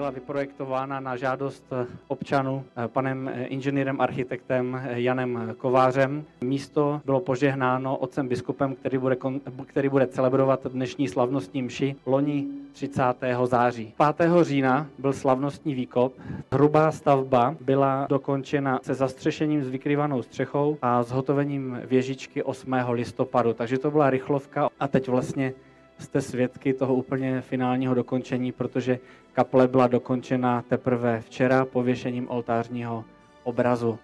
byla vyprojektována na žádost občanů panem inženýrem architektem Janem Kovářem. Místo bylo požehnáno otcem biskupem, který bude celebrovat dnešní slavnostní mši loni 30. září. 5. října byl slavnostní výkop. Hrubá stavba byla dokončena se zastřešením s vykrývanou střechou a zhotovením věžičky 8. listopadu. Takže to byla rychlovka a teď vlastně jste svědky toho úplně finálního dokončení, protože kaple byla dokončena teprve včera pověšením oltářního obrazu.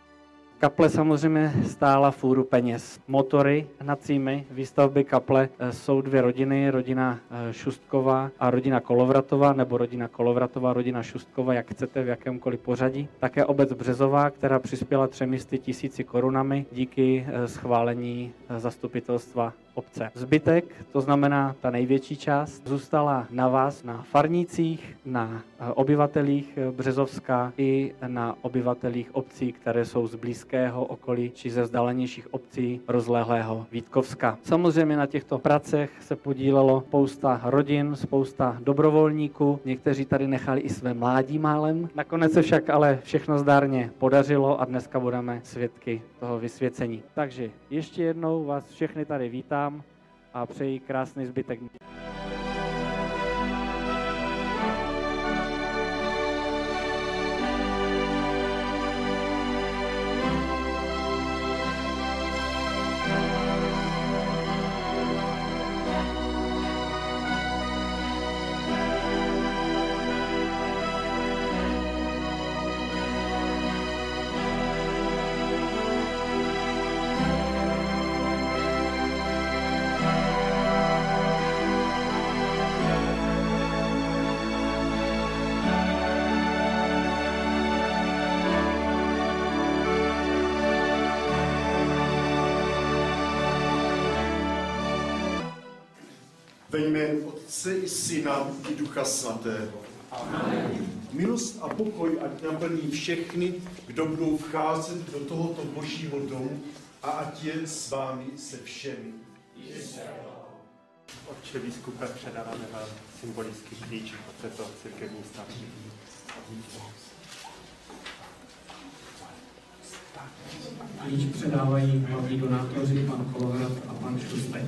Kaple samozřejmě stála fůru peněz. Motory hnacími výstavby kaple jsou dvě rodiny, rodina Šustkova a rodina Kolovratova, nebo rodina Kolovratova, rodina Šustkova, jak chcete, v jakémkoliv pořadí. Také obec Březová, která přispěla 300 000 korunami díky schválení zastupitelstva obce. Zbytek, to znamená ta největší část, zůstala na vás, na farnících, na obyvatelích Březovska i na obyvatelích obcí, které jsou z blízkého okolí či ze vzdálenějších obcí rozlehlého Vítkovska. Samozřejmě na těchto pracech se podílelo spousta rodin, spousta dobrovolníků, někteří tady nechali i své mládí málem. Nakonec se však ale všechno zdárně podařilo a dneska budeme svědky toho vysvěcení. Takže ještě jednou vás všechny tady vítám a přeji krásný zbytek. Ve jménu Otce i Syna i Ducha Svatého. Amen. Milost a pokoj ať naplní všechny, kdo budou vcházet do tohoto božího domu a ať je s vámi se všemi. Otče biskupe, předáváme vám symbolický klíč od této církevní stavby. Klíč předávají hlavní donátoři, pan Kolovrat a pan Šustek.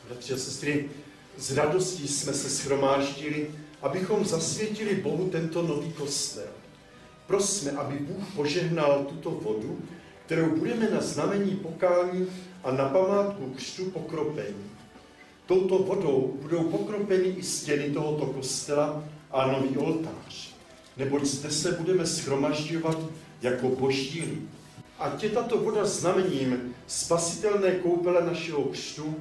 Bratři a sestry, s radostí jsme se shromáždili, abychom zasvětili Bohu tento nový kostel. Prosme, aby Bůh požehnal tuto vodu, kterou budeme na znamení pokání a na památku křtu pokropení. Touto vodou budou pokropeny i stěny tohoto kostela a nový oltář, neboť zde se budeme shromažďovat jako boží lid. Ať je tato voda znamením spasitelné koupele našeho křtu,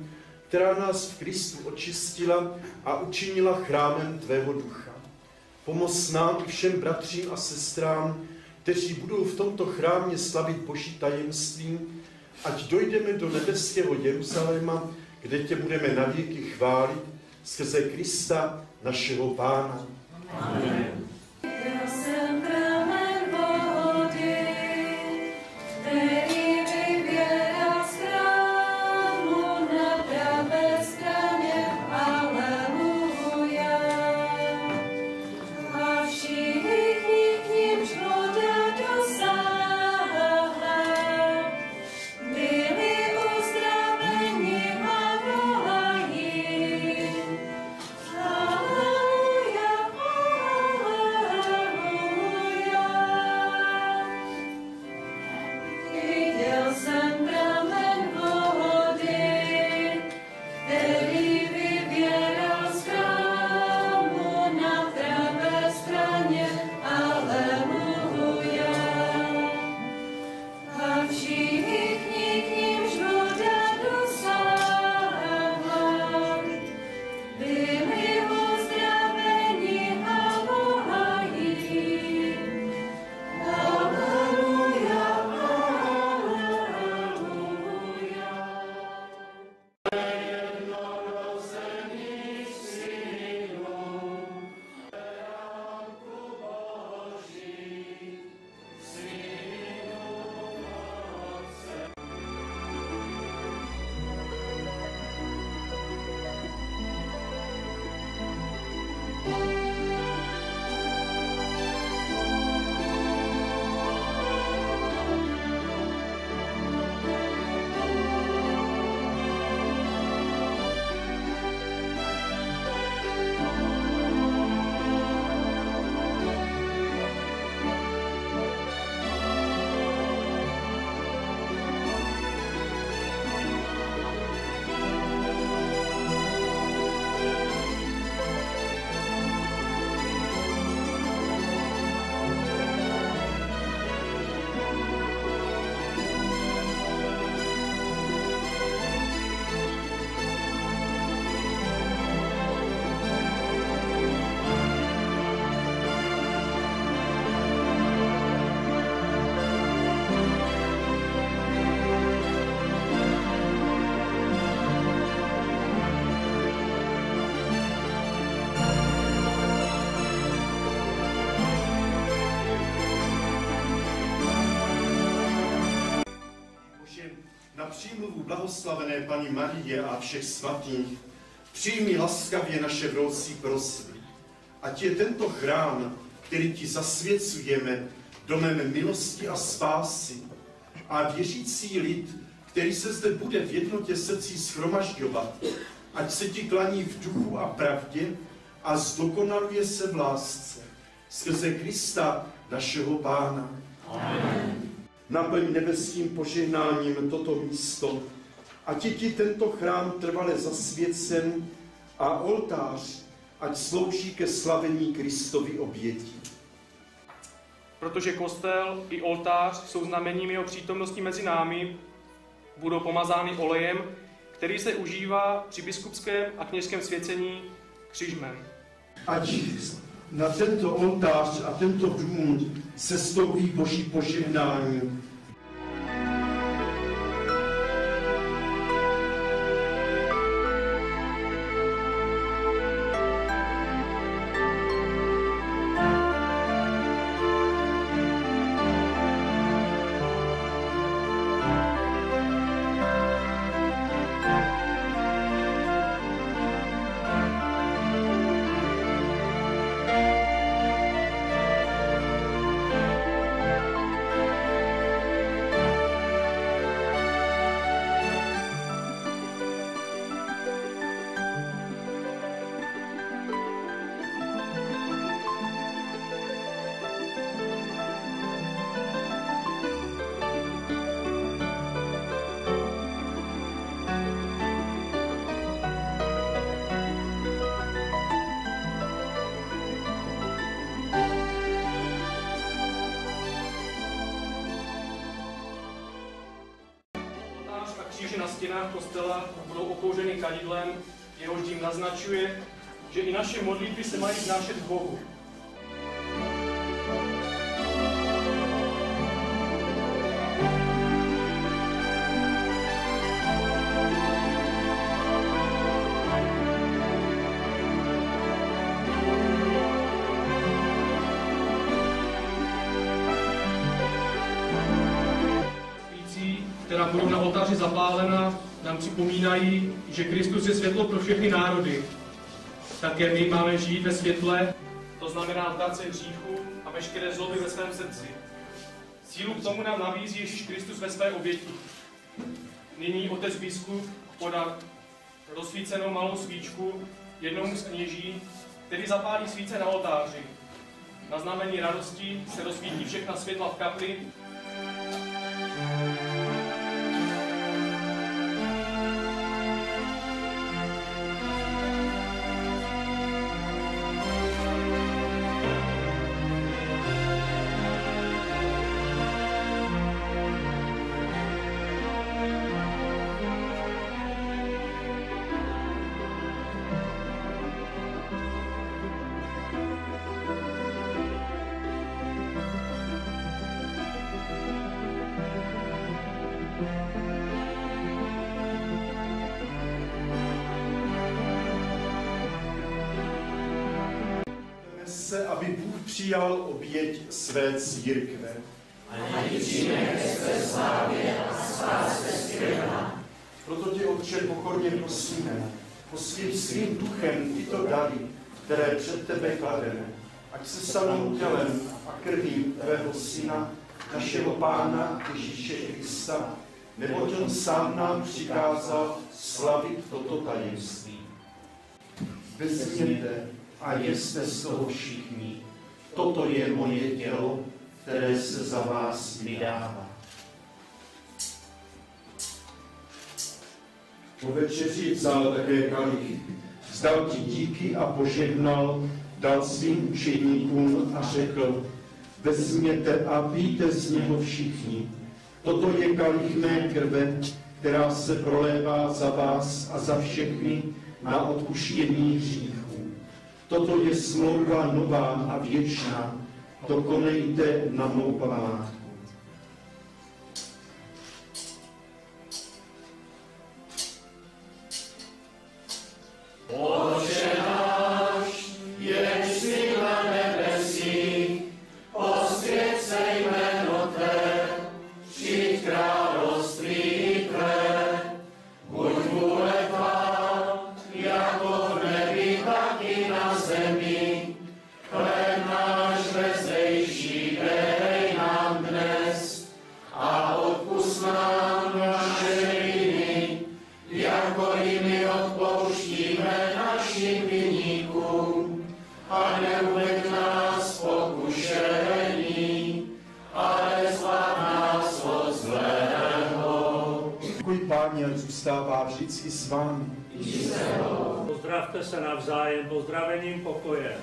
která nás v Kristu očistila a učinila chrámem tvého ducha. Pomoz nám i všem bratřím a sestrám, kteří budou v tomto chrámě slavit boží tajemství, ať dojdeme do nebeského Jeruzaléma, kde tě budeme navěky chválit skrze Krista, našeho Pána. Amen. blahoslavené Panny Marie a všech svatých, přijmi laskavě naše vroucí prosby. Ať je tento chrám, který ti zasvěcujeme, domem milosti a spásy. A věřící lid, který se zde bude v jednotě srdcí shromažďovat, ať se ti klaní v duchu a pravdě a zdokonaluje se v lásce. Skrze Krista, našeho Pána. Amen. Naplň nebeským požehnáním toto místo, ať je ti tento chrám trvale zasvěcen a oltář, ať slouží ke slavení Kristovy oběti. Protože kostel i oltář jsou znamením jeho přítomnosti mezi námi, budou pomazány olejem, který se užívá při biskupském a kněžském svěcení křižmem. Ať na tento oltář a tento dům se stoupí Boží požehnání. Kříže na stěnách kostela budou okouřeny kadidlem, jehož dým naznačuje, že i naše modlitby se mají vznášet k Bohu. Která budou na oltáři zapálena, nám připomínají, že Kristus je světlo pro všechny národy. Také my máme žít ve světle, to znamená vzdát se hříchu a veškeré zloby ve svém srdci. Sílu k tomu nám nabízí Ježíš Kristus ve své oběti. Nyní otec biskup podá rozsvícenou malou svíčku jednomu z kněží, který zapálí svíce na oltáři. Na znamení radosti se rozsvítí všechna světla v kapli. Se, aby Bůh přijal oběť své církve. Proto tě, Otče, pokorně prosíme, posvěť svým duchem tyto dary, které před tebe klademe, ať se stanou tělem a krví tvého Syna, našeho Pána Ježíše Krista, neboť on sám nám přikázal slavit toto tajemství. Vezměte a jeste z toho všichni. Toto je moje tělo, které se za vás vydává. Po večeři vzal také kalich, vzdal ti díky a požehnal, dal svým učedníkům a řekl: vezměte a pijte z něho všichni. Toto je kalich mé krve, která se prolévá za vás a za všechny na odpuštění hříchů. Toto je smlouva nová a věčná, to konejte na mou památku. Otče náš, jež jsi na nebesích, posvěť se jméno Tvé, přijď království Tvé, jako i my odpouštíme našim viníkům. A neuved nás pokušení, ale zbav nás od zlého. Pokoj Páně zůstává vždycky s vámi. Pozdravte se navzájem pozdravením pokoje.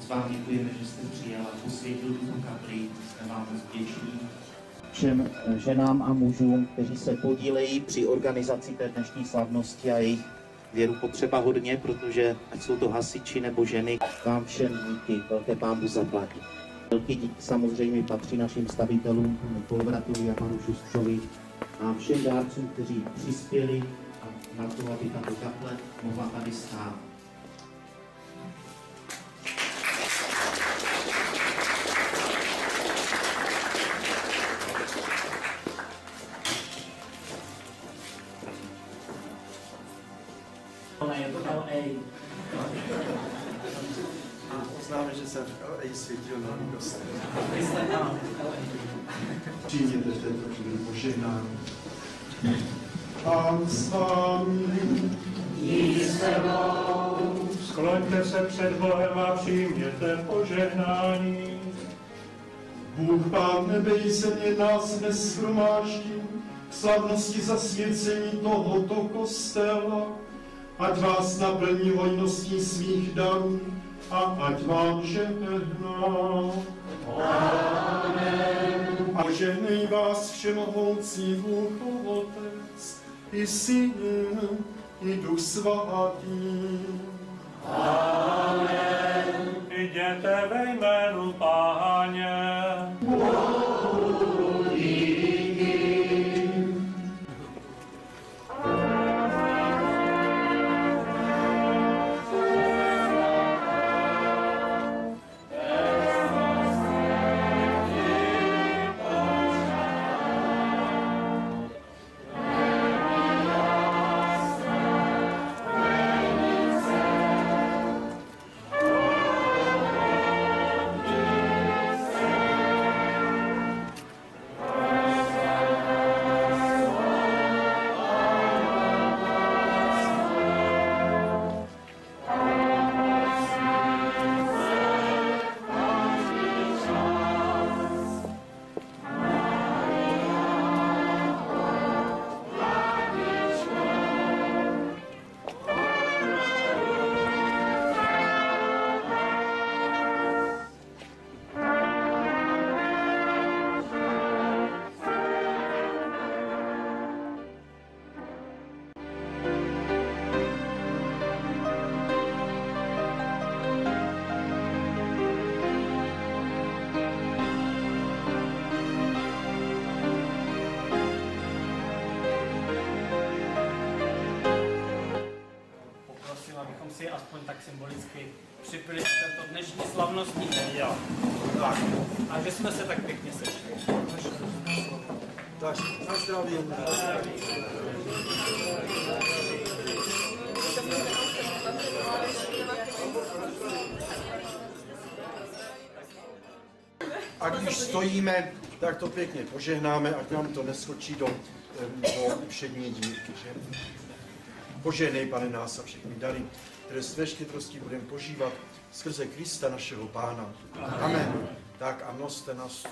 Vám děkujeme, že jste přijal a posvětil tuto kapli, jsme vám moc vděční. Všem ženám a mužům, kteří se podílejí při organizaci té dnešní slavnosti a jejich věru potřeba hodně, protože ať jsou to hasiči nebo ženy, vám všem díky, velké Pánu zaplatí. Velký díky samozřejmě patří našim stavitelům, panu Polvratovi a panu Šustřovi a všem dárcům, kteří přispěli na to, aby tato kaple mohla tady stát. Je to LA. A oznáme, že jsem v LA světil nový kostel. Přijměte v této chvíli požehnání. Pán s vámi. Skloňte se před Bohem a přijměte požehnání. Bůh Pán nebe i země nás dnes shromáždil k slavnosti zasvěcení tohoto kostela. Ať vás naplní hojností svých darů a ať vám žehná. Amen. A žehnej vás všemohoucí Bůh Otec i Syn i Duch Svatý. Amen. Jděte ve jménu Páně. si aspoň tak symbolicky připili tento dnešní slavnostní den. A že jsme se tak pěkně sešli. Tak, na zdraví. A když stojíme, tak to pěkně požehnáme, ať nám to neskočí do všední dírky, že? Požehnej, Pane, nás a všechny dary, které své štědrosti budeme požívat skrze Krista našeho Pána. Amen. Tak a noste nás.